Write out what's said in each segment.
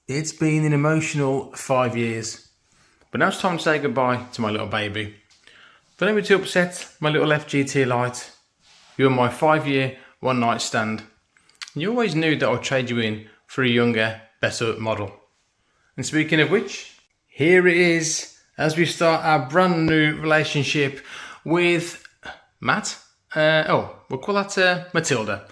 It's been an emotional 5 years, but now it's time to say goodbye to my little baby. But don't be too upset, my little FGT Lite. You were my 5-year, one-night stand. You always knew that I'd trade you in for a younger, better model. And speaking of which, here it is as we start our brand new relationship with Matt. We'll call that Matilda.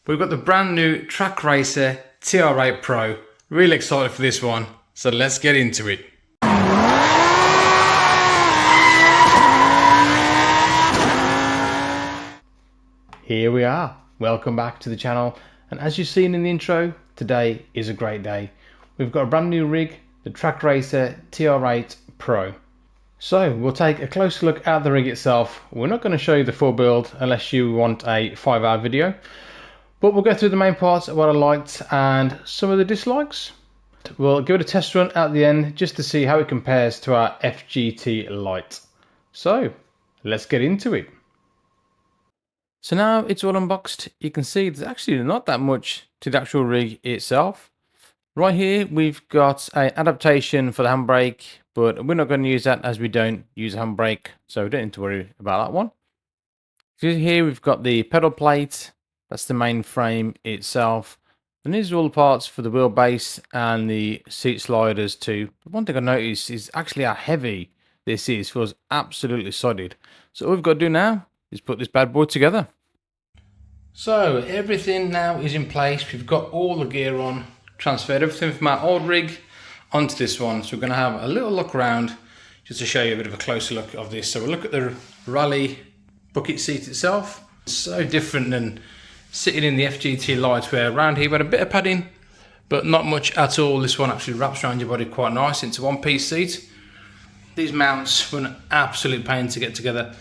We've got the brand new Trak Racer TR8 Pro. Really excited for this one, so let's get into it. Here we are. Welcome back to the channel, and as you've seen in the intro, today is a great day. We've got a brand new rig, the Trak Racer TR8 Pro. So we'll take a closer look at the rig itself. We're not going to show you the full build unless you want a 5-hour video. But we'll go through the main parts of what I liked and some of the dislikes. We'll give it a test run at the end just to see how it compares to our FGT Lite. So let's get into it. So now it's all unboxed. You can see there's actually not that much to the actual rig itself. Right here we've got an adaptation for the handbrake, but we're not going to use that as we don't use a handbrake, so we don't need to worry about that one. So here we've got the pedal plate. That's the main frame itself. And these are all the parts for the wheelbase and the seat sliders too. But one thing I noticed is actually how heavy this is. It feels absolutely solid. So all we've got to do now is put this bad boy together. So everything now is in place. We've got all the gear on. Transferred everything from our old rig onto this one. So we're going to have a little look around just to show you a bit of a closer look of this. So we'll look at the Rally bucket seat itself. It's so different than sitting in the FGT Lite, where around here we had a bit of padding but not much at all. This one actually wraps around your body quite nice into one-piece seat. These mounts were an absolute pain to get together.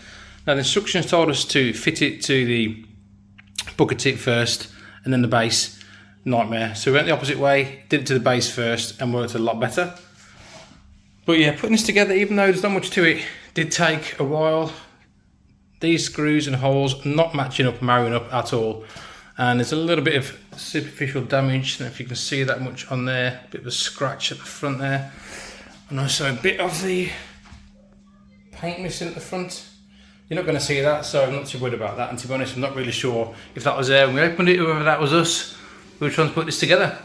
Now the instructions told us to fit it to the bucket seat first and then the base. Nightmare. So we went the opposite way, did it to the base first, and worked a lot better. But yeah, putting this together, even though there's not much to it, did take a while. These screws and holes not matching up, marrying up at all, and there's a little bit of superficial damage. I don't know if you can see that much on there. A bit of a scratch at the front there, and also a bit of the paint missing at the front. You're not going to see that, so I'm not too worried about that. And to be honest, I'm not really sure if that was there when we opened it, or whether that was us. We were trying to put this together.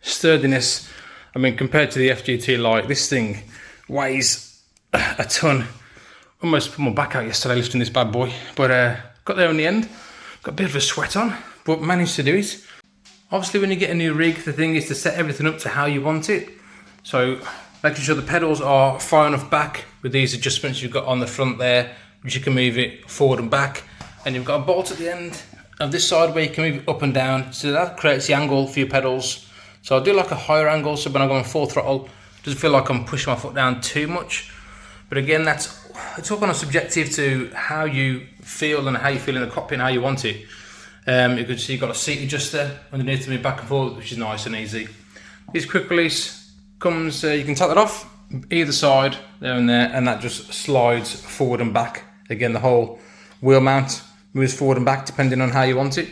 Sturdiness, I mean, compared to the FGT Lite, this thing weighs a ton. Almost put my back out yesterday lifting this bad boy, but got there in the end. Got a bit of a sweat on, but managed to do it. Obviously, when you get a new rig, the thing is to set everything up to how you want it. So making sure the pedals are far enough back with these adjustments you've got on the front there, which you can move it forward and back. And you've got a bolt at the end of this side where you can move it up and down, so that creates the angle for your pedals. So I'll do like a higher angle, so when I go on full throttle, it doesn't feel like I'm pushing my foot down too much. But again, it's all kind of subjective to how you feel and how you feel in the cockpit and how you want it. You can see you've got a seat adjuster underneath to move back and forth, which is nice and easy. This quick release comes, you can take that off either side, there and there, and that just slides forward and back. Again, the whole wheel mount moves forward and back depending on how you want it.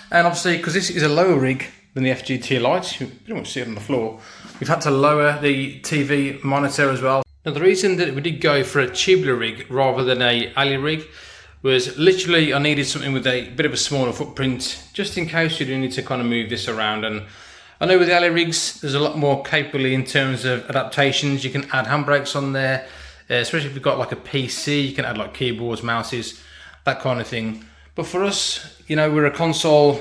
And obviously, because this is a lower rig than the FGT Lite, you don't want to see it on the floor, we've had to lower the TV monitor as well. Now the reason that we did go for a tubular rig rather than a alley rig was literally I needed something with a bit of a smaller footprint, just in case you do need to kind of move this around. And I know with the alley rigs there's a lot more capability in terms of adaptations. You can add handbrakes on there, especially if you've got like a PC, you can add like keyboards, mouses, that kind of thing. But for us, you know, we're a console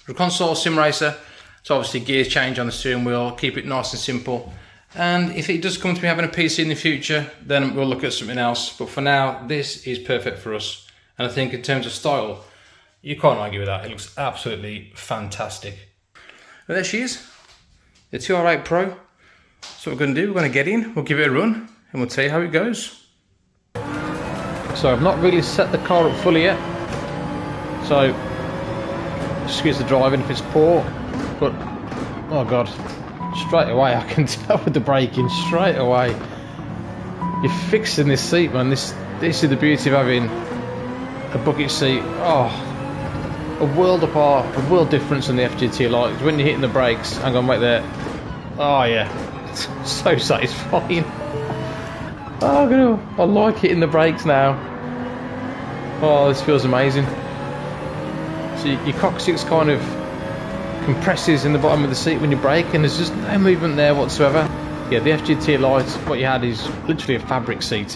sim racer, so obviously gears change on the steering wheel, keep it nice and simple. And if it does come to me having a PC in the future, then we'll look at something else. But for now, this is perfect for us. And I think in terms of style, you can't argue with that. It looks absolutely fantastic. But there she is, the TR8 Pro. So what we're going to do, we're going to get in, we'll give it a run, and we'll tell you how it goes. So I've not really set the car up fully yet, so excuse the driving if it's poor, but oh god, straight away I can tell with the braking straight away. You're fixing this seat, man. This is the beauty of having a bucket seat. Oh, a world apart, a world difference in the FGT Lite. When you're hitting the brakes, hang on, wait there. Oh yeah, so satisfying. Oh, I like hitting the brakes now. Oh, this feels amazing. So your coccyx kind of compresses in the bottom of the seat when you brake, and there's just no movement there whatsoever. Yeah, the FGT Lite, what you had is literally a fabric seat.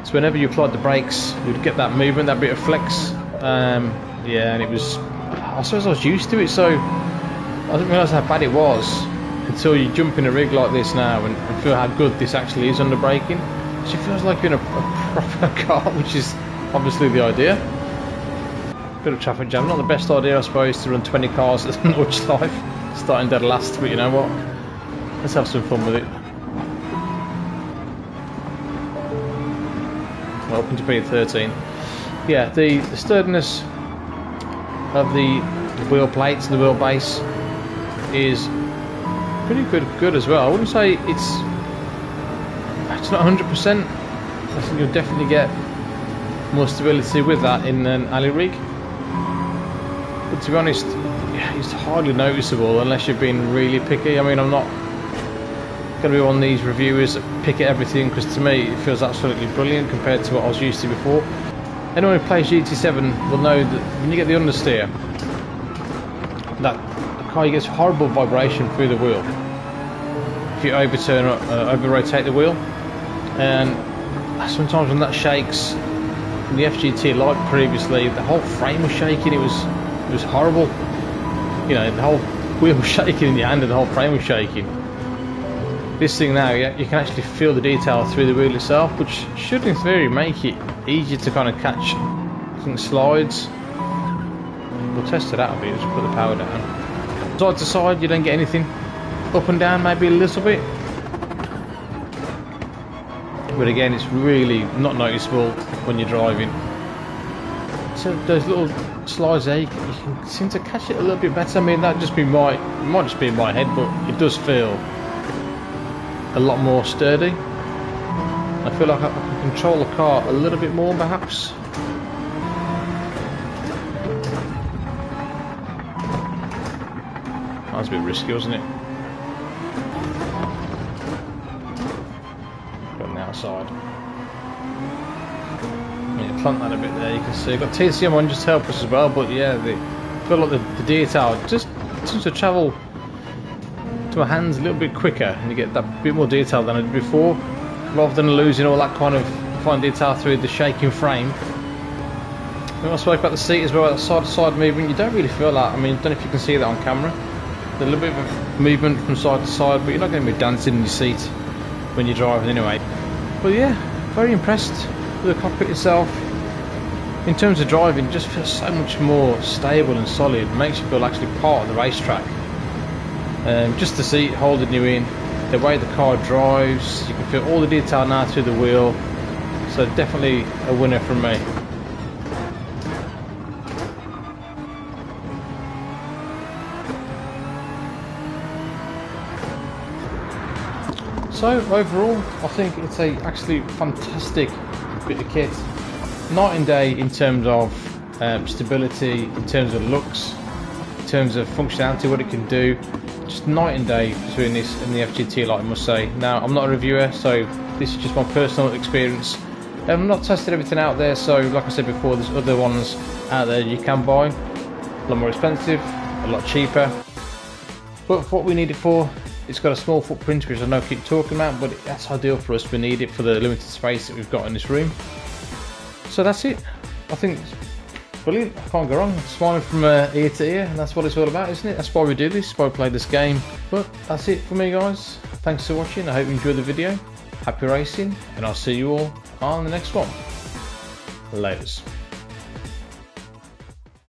So whenever you applied the brakes, you'd get that movement, that bit of flex. Yeah, and it was, I suppose I was used to it, so I didn't realise how bad it was until you jump in a rig like this now and feel how good this actually is under braking. So it feels like you're in a proper car, which is obviously the idea. Bit of traffic jam, not the best idea I suppose to run 20 cars at much life, starting dead last, but you know what, let's have some fun with it. Welcome to P13. Yeah, the sturdiness of the wheel plates and the wheelbase is pretty good as well. I wouldn't say it's not 100%. I think you'll definitely get more stability with that in an alley rig. But to be honest, yeah, it's hardly noticeable unless you're being really picky. I mean, I'm not going to be one of these reviewers that pick at everything, because to me it feels absolutely brilliant compared to what I was used to before. Anyone who plays GT7 will know that when you get the understeer, that the car gets horrible vibration through the wheel if you overturn or over-rotate the wheel, and sometimes when that shakes, in the FGT Lite previously, the whole frame was shaking. It was horrible. You know, the whole wheel was shaking in your hand and the whole frame was shaking. This thing now, yeah, you can actually feel the detail through the wheel itself, which should in theory make it easier to kind of catch, I think, slides. We'll test it out a bit, just put the power down. Side to side, you don't get anything. Up and down, maybe a little bit. But again, it's really not noticeable when you're driving. So those little slides there, you can seem to catch it a little bit better. I mean, that just be might just be in my head, but it does feel a lot more sturdy. I feel like I can control the car a little bit more, perhaps. That was a bit risky, wasn't it? Go on the outside. Yeah, plant that a bit there. You can see I've got TCM on just to help us as well, but yeah, I feel like the detail just seems to travel to my hands a little bit quicker, and you get that bit more detail than I did before, rather than losing all that kind of fine detail through the shaking frame. When I spoke about the seat as well, that side-to-side movement, you don't really feel that. I mean, I don't know if you can see that on camera. There's a little bit of movement from side to side, but you're not going to be dancing in your seat when you're driving anyway. But yeah, very impressed with the cockpit itself. In terms of driving, it just feels so much more stable and solid. It makes you feel actually part of the racetrack. Just the seat holding you in, the way the car drives, you can feel all the detail now through the wheel. So definitely a winner from me. So overall, I think it's a actually fantastic bit of kit. Night and day in terms of stability, in terms of looks, in terms of functionality, what it can do. Just night and day between this and the FGT Lite, I must say. Now, I'm not a reviewer, so this is just my personal experience. I've not tested everything out there, so like I said before, there's other ones out there you can buy. A lot more expensive, a lot cheaper. But for what we need it for, it's got a small footprint, which I know I keep talking about, but that's ideal for us. We need it for the limited space that we've got in this room. So that's it. I think it's brilliant. I can't go wrong. Smiling from ear to ear, and that's what it's all about, isn't it? That's why we do this, that's why we play this game. But that's it for me, guys. Thanks for watching. I hope you enjoyed the video. Happy racing, and I'll see you all on the next one. Laters.